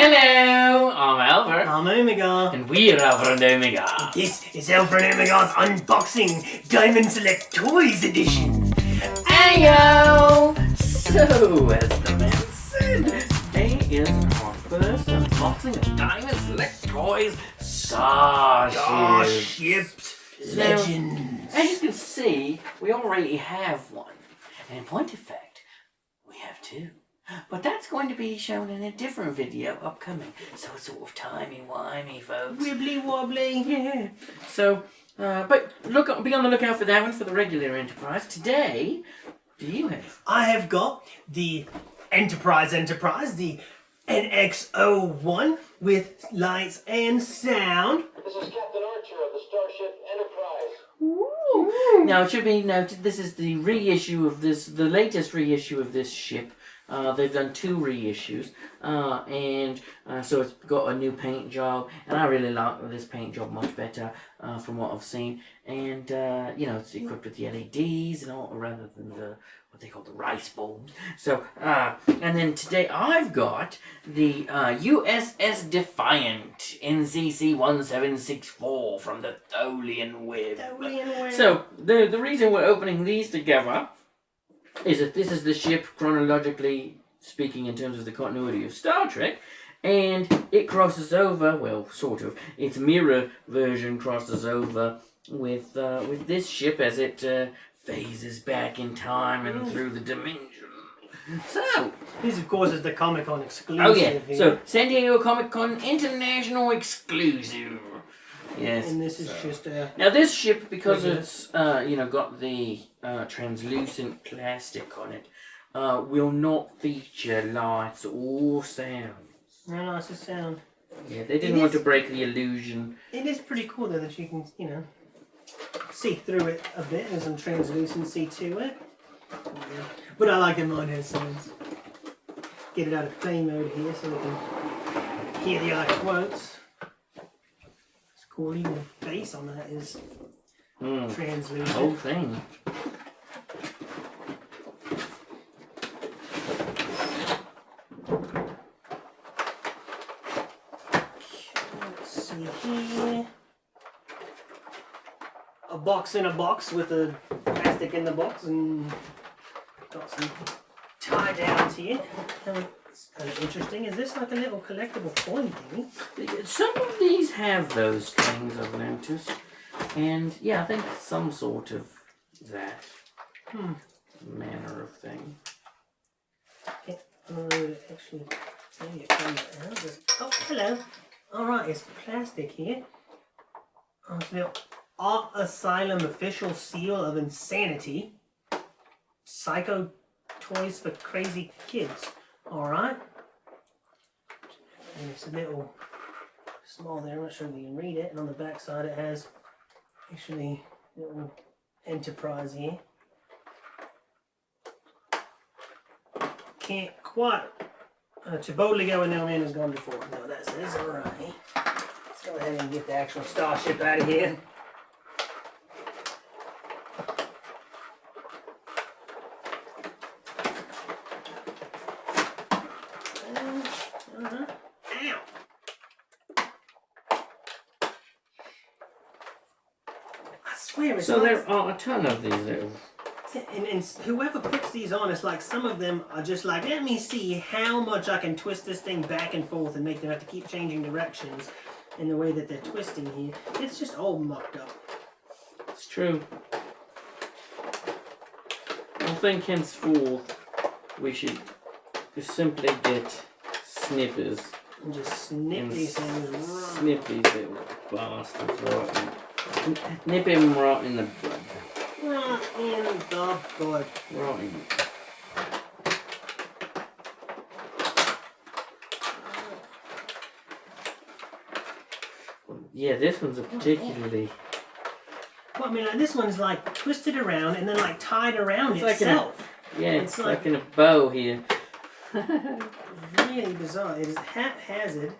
Hello, I'm Alpher. I'm Omegar. And we're Alpher and Omegar. This is Alpher Omegar's Unboxing Diamond Select Toys Edition. Ayo! So, as the man said, today is our first unboxing of Diamond Select Toys Starships. Legends. As you can see, we already have one. And in point of fact, we have two. But that's going to be shown in a different video upcoming. So it's sort of timey-wimey, folks. Wibbly wobbly. Yeah. So, but be on the lookout for that one for the regular Enterprise. Today, do you have? I have got the Enterprise, the NX-01 with lights and sound. This is Captain Archer of the Starship Enterprise. Ooh. Now, it should be noted, this is the reissue of this, the latest reissue of this ship. They've done 2 reissues, so it's got a new paint job, and I really like this paint job much better from what I've seen. And you know, it's equipped with the LEDs and all, rather than the what they call the rice bulbs. So, and then today I've got the USS Defiant NCC-1764 from the Tholian Web. So the reason we're opening these together is that this is the ship, chronologically speaking, in terms of the continuity of Star Trek, and it crosses over, well, sort of, its mirror version crosses over with this ship as it phases back in time and through the dimension. So, this, of course, is the Comic-Con exclusive. Oh yeah, here. so San Diego Comic-Con International exclusive. Yes. And this is just a... Now this ship, because it's you know, got the translucent plastic on it, will not feature lights or sounds. No lights or sound. Yeah, they didn't want to break the illusion. It is pretty cool though that you can, you know, see through it a bit. There's some translucency to it. But I like the mine has sounds. Get it out of play mode here so we can hear the other quotes. Cool, even the face on that is translucent. The whole thing. Let's see here. A box in a box with a plastic in the box, and got some tie downs here. It's kind of interesting. Is this like a little collectible coin thingy? Some of these have those things, I've noticed. And yeah, I think some sort of that manner of thing. Okay, actually, maybe it comes out. Oh, hello. Alright, it's plastic here. Oh, it's a little Art Asylum official seal of insanity. Psycho toys for crazy kids. Alright. And it's a little small there, I'm not sure if you can read it. And on the back side it has actually a little Enterprise here. Can't quite. To boldly go where no man has gone before. No, that says alright. Let's go ahead and get the actual starship out of here. Ow! I swear it's So like, there are a ton of these little... and whoever puts these on, it's like some of them are just like, let me see how much I can twist this thing back and forth and make them have to keep changing directions in the way that they're twisting here. It's just all mucked up. It's true. I think henceforth we should just simply get snippers. And just snip these things right. Snip these little bastards right in. Nip him right in the butt. Right in the bud. Right in. Yeah, this one's a particularly... Well, I mean, like, this one's like twisted around and then like tied around itself. It's like in a bow here. Really bizarre. It is haphazard.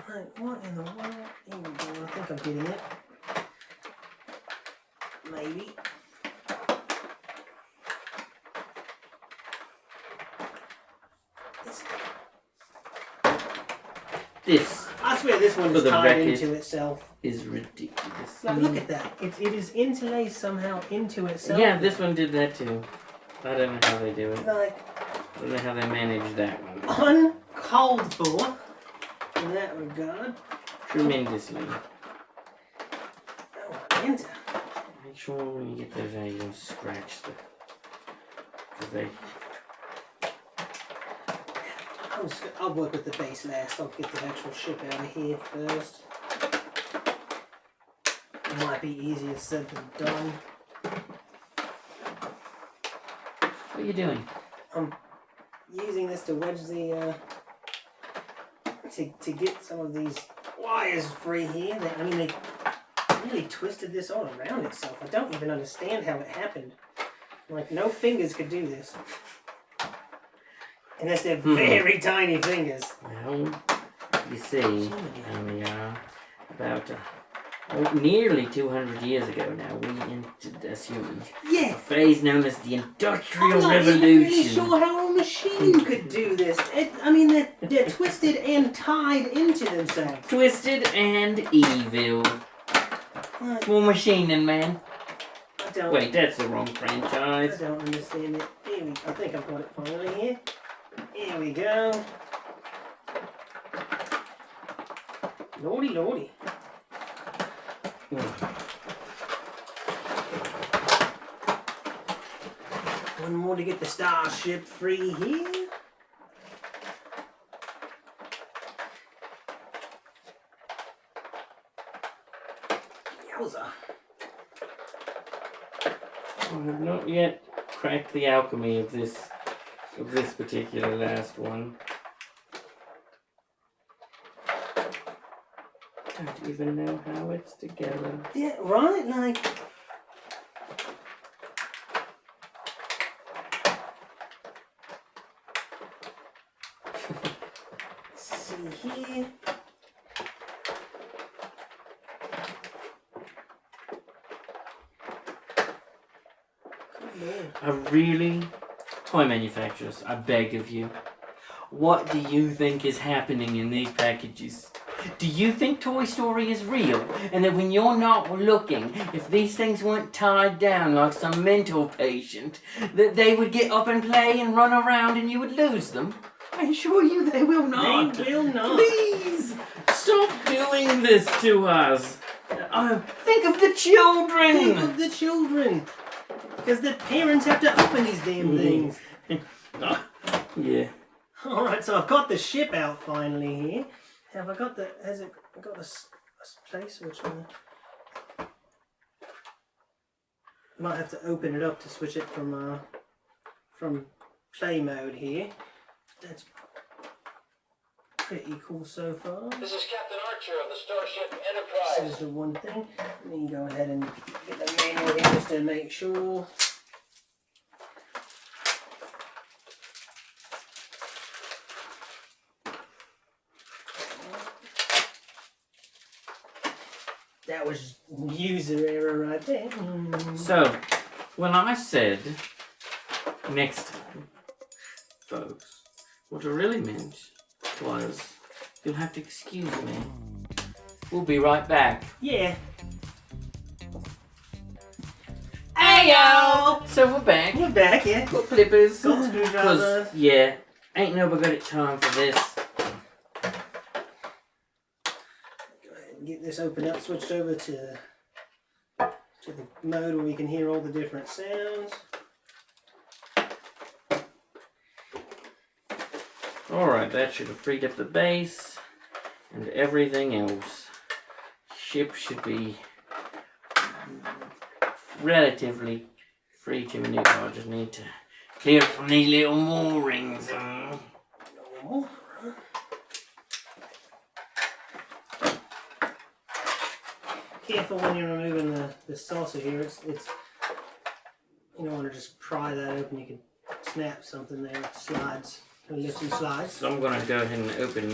Right, what in the world? Here we go. I think I'm getting it. Maybe. This I swear this one For is the tied record. into itself. is ridiculous. Like, look at that. It is interlaced somehow into itself. Yeah, this one did that too. I don't know how they do it. Like, I don't know how they manage that one. uncalled for in that regard. Tremendously. Oh, enter. Make sure when you get those out, you don't scratch them. Because they. I'll work with the base last. I'll get the actual ship out of here first. It might be easier said than done. What are you doing? I'm using this to wedge the to get some of these wires free here. I mean, they really twisted this all around itself. I don't even understand how it happened. Like, no fingers could do this. Unless they're very tiny fingers. Well, you see, we are about nearly 200 years ago now, we entered as humans. Yeah. A phase known as the Industrial I'm not Revolution. even really sure how a machine could do this. I mean, they're twisted and tied into themselves. Twisted and evil. More machine than man. I don't. Wait, that's the wrong I franchise. don't understand it. I think I've got it finally here. Here we go. Lordy, lordy. One more to get the starship free here. Yowza. I have not yet cracked the alchemy of this particular last one. Don't even know how it's together. Yeah, right? Like... Let's see here. Toy manufacturers, I beg of you. What do you think is happening in these packages? Do you think Toy Story is real? And that when you're not looking, if these things weren't tied down like some mental patient, that they would get up and play and run around and you would lose them? I assure you they will not. They will not. Please, stop doing this to us. Think of the children. Think of the children. Because the parents have to open these damn things. Yeah. Alright, so I've got the ship out finally here. Have I got the... Has it got a place which one? Might have to open it up to switch it from play mode here. That's pretty cool so far. This is Captain Archer of the Starship This Enterprise. is the one thing. Let me go ahead and get the manual here just to make sure. That was user error right there. So, when I said next time, folks, what I really meant was, you'll have to excuse me. We'll be right back. Yeah. Ayo! So we're back. We're back, yeah. Got flippers. Got screwdrivers. Yeah, ain't nobody got time for this. Go ahead and get this opened up, switched over to the mode where we can hear all the different sounds. Alright, that should have freed up the base and everything else. Ship should be relatively free to maneuver. I just need to clear it from these little moorings. Normal. Careful when you're removing the saucer here. It's you don't want to just pry that open. You can snap something there. It slides. It'll lift and slides. So I'm going to go ahead and open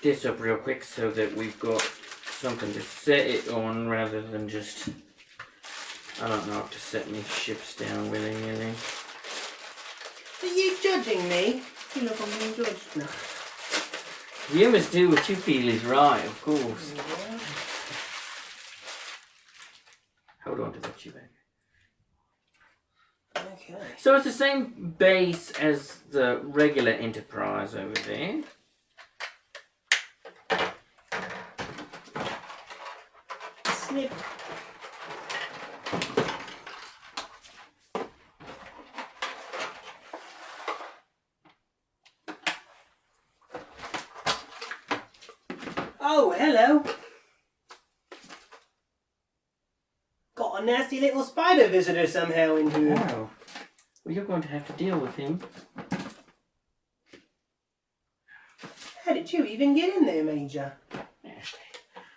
this up real quick so that we've got something to set it on rather than just, I don't know, to set me ships down willy-nilly. Are you judging me? You look I'm being judged. No. You must do what you feel is right, of course. Yeah. Hold on to that, you back. Okay. So it's the same base as the regular Enterprise over there. Snip. Oh, hello. Got a nasty little spider visitor somehow in here. Oh. Well, you're going to have to deal with him. How did you even get in there, Major? Ashley.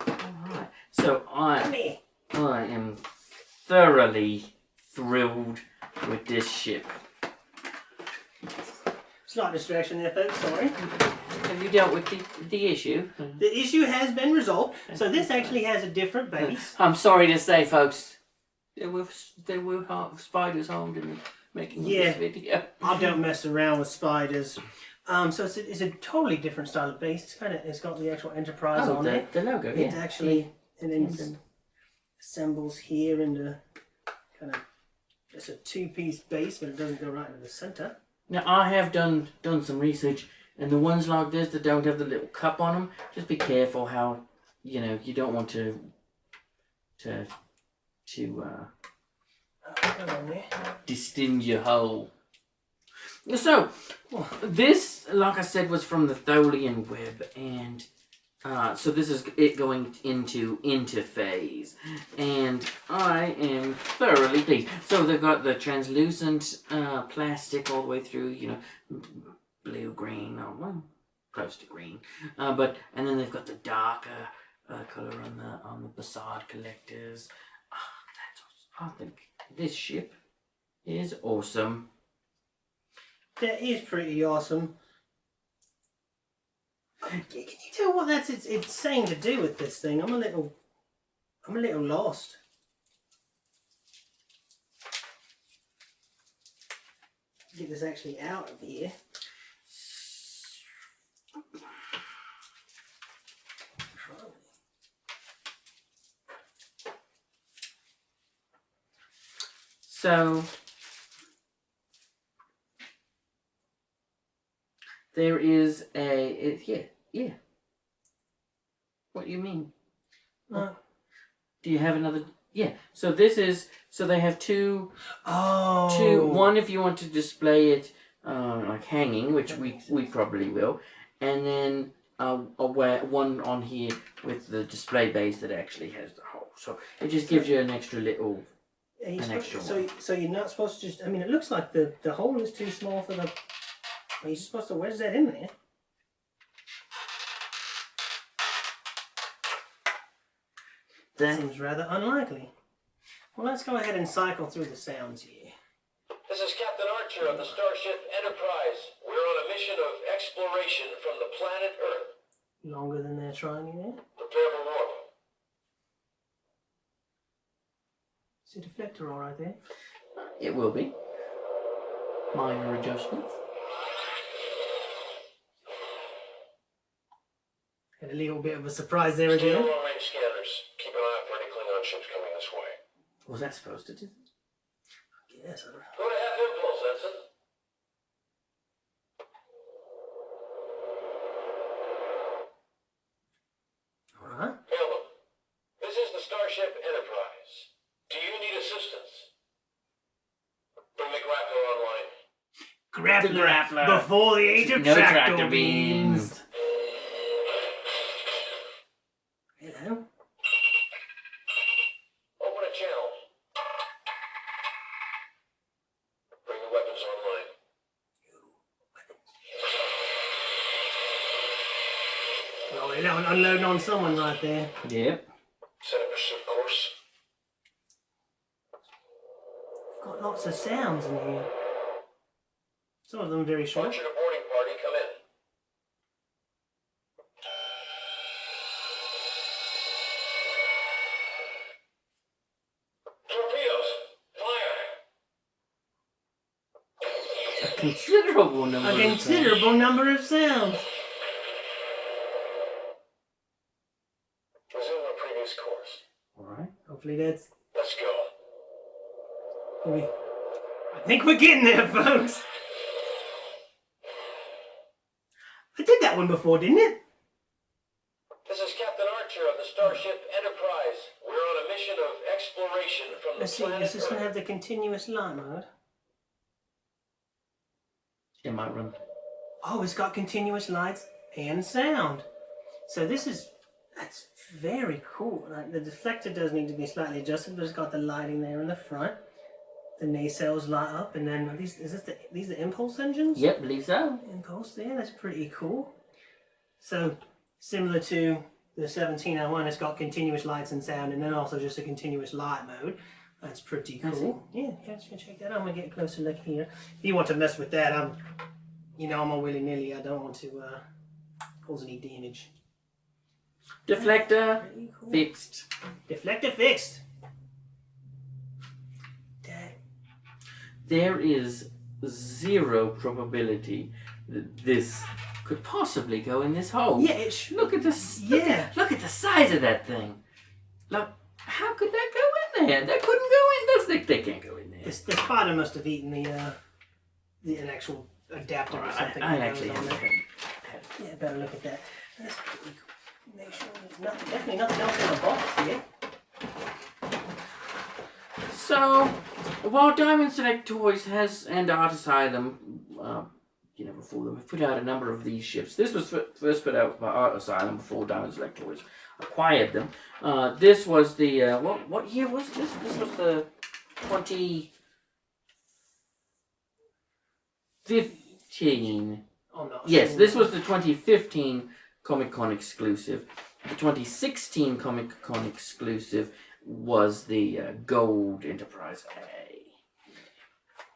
Alright. So Come here. I am thoroughly thrilled with this ship. Slight distraction there, folks. Sorry. Have you dealt with the issue? The issue has been resolved. So this actually has a different base. I'm sorry to say, folks, there were spiders harmed in making this video. I don't mess around with spiders. So it's a totally different style of base. It's got the actual Enterprise on it. The logo, It actually assembles here into kind of it's a two-piece base, but it doesn't go right into the center. Now I have done some research, and the ones like this that don't have the little cup on them, just be careful how you don't want to distend your hole. So this, like I said, was from the Tholian Web, and so this is it going into interphase, and I am thoroughly pleased. So they've got the translucent plastic all the way through, blue, green, or well, close to green, and then they've got the darker color on the Bassard collectors. I think this ship is awesome. That is pretty awesome. Can you tell what it's saying to do with this thing? I'm a little lost. Get this actually out of here. So there is yeah. What do you mean? Do you have another? Yeah. So they have two. Oh. One if you want to display it like hanging, which we probably will, and then one on here with the display base that actually has the hole. So it just gives you an extra little. So you're not supposed to just. I mean, it looks like the hole is too small for the. Are you supposed to wedge that in there? That seems rather unlikely. Well, let's go ahead and cycle through the sounds here. This is Captain Archer of the Starship Enterprise. We're on a mission of exploration from the planet Earth. Longer than they're trying you there. Prepare for warp. Is the deflector all right there? It will be. Minor adjustments. Had a little bit of a surprise there Stay again. on long-range scanners. Keep an eye out for any Klingon ships coming this way. Was that supposed to do? Yes, I don't know. Go to half impulse, Ensign. Alright. Hail them. This is the Starship Enterprise. Do you need assistance? Bring the grappler online. Grappler. Before the age of No tractor beams. Hello. Open a channel. Bring the weapons online. Oh, they're unloading on someone right there. Yep. Set a pursuit course. Got lots of sounds in here. Some of them very short. Archer to boarding party, come in. Torpedoes, fire! A considerable number. A considerable number of sounds. previous course. Alright. Hopefully that's... Let's go. I think we're getting there, folks. I did that one before, didn't it? This is Captain Archer of the Starship Enterprise. We're on a mission of exploration from the Let's see, planet does this one Earth. have the continuous light mode? It might run. Oh, it's got continuous lights and sound. So that's very cool. Like, the deflector does need to be slightly adjusted, but it's got the lighting there in the front. The nacelles light up, and then these the impulse engines? Yep, believe so. Impulse there, that's pretty cool. So, similar to the 1701, it's got continuous lights and sound, and then also just a continuous light mode. That's pretty cool. Yeah, guys, can check that out. I'm gonna get a closer look here. If you want to mess with that, I'm a willy-nilly. I don't want to cause any damage. Deflector Cool. fixed. Deflector fixed. There is 0 probability that this could possibly go in this hole. Yeah, it should. Look at this. Yeah. Look at the size of that thing. Look, how could that go in there? That couldn't go in. They can't go in there. The spider must have eaten the actual adapter or something. I that actually goes on have there. Yeah, better look at that. That's pretty cool. Make sure there's definitely nothing else in the box here. So, while Diamond Select Toys and Art Asylum, before them, have put out a number of these ships. This was first put out by Art Asylum before Diamond Select Toys acquired them. This was the what year was this? This was the 2015. Oh no. Yes, this was the 2015 Comic-Con exclusive. The 2016 Comic-Con exclusive was the Gold Enterprise A.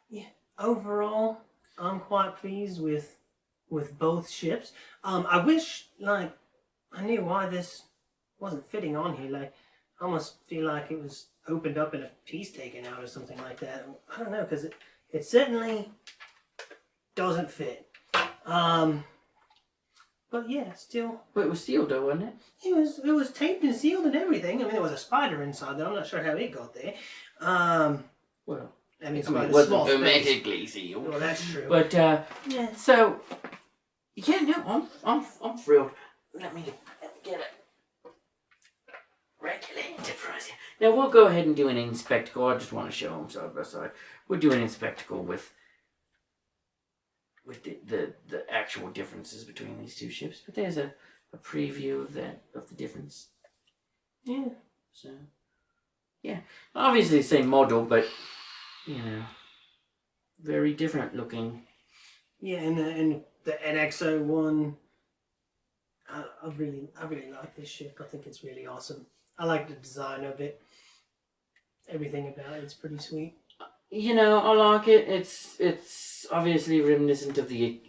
Yeah. Overall, I'm quite pleased with both ships. I wish I knew why this wasn't fitting on here. Like, I almost feel like it was opened up and a piece taken out or something like that. I don't know, because it certainly doesn't fit. But yeah, still. But it was sealed though, wasn't it? It was taped and sealed and everything. I mean, there was a spider inside there. I'm not sure how it got there. Well, I mean, it wasn't hermetically sealed. Well, that's true. But yeah. So yeah, no, I'm thrilled. Let me get it. Regular Enterprise. Now we'll go ahead and do an inspectacle. I just want to show them side by side. We'll do an inspectacle with the actual differences between these two ships. But there's a preview of the difference. Yeah. So yeah, obviously the same model, but very different looking. Yeah, and the NX-01. I really like this ship. I think it's really awesome. I like the design of it. Everything about it's pretty sweet. I like it. It's obviously reminiscent of the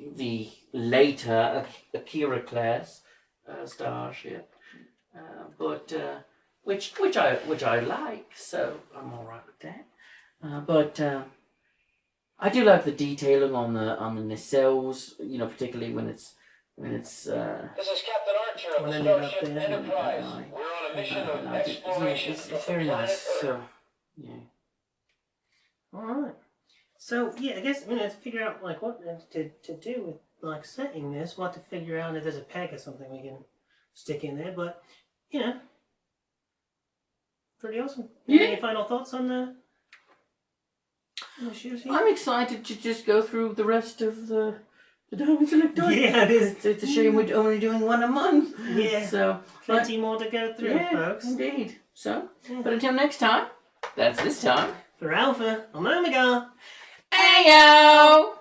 later Akira class starship, but which I like. So I'm all right with that. But I do like the detailing on the nacelles. Particularly when it's. This is Captain Archer of the When I get up Starship there, Enterprise. We're on a mission of exploration It's from very the planet nice. Earth. So yeah. Alright. So, yeah, I guess I'm going to figure out, what to do with, setting this. We'll have to figure out if there's a peg or something we can stick in there. But, pretty awesome. Yeah. Any final thoughts on the shoes here? I'm excited to just go through the rest of the Diamond Select Toys. Yeah, it is. It's a shame we're only doing one a month. Yeah. So Plenty more to go through, folks. Indeed. So, Yeah. but until next time, that's this time. For Alpher Omegar. Ayo!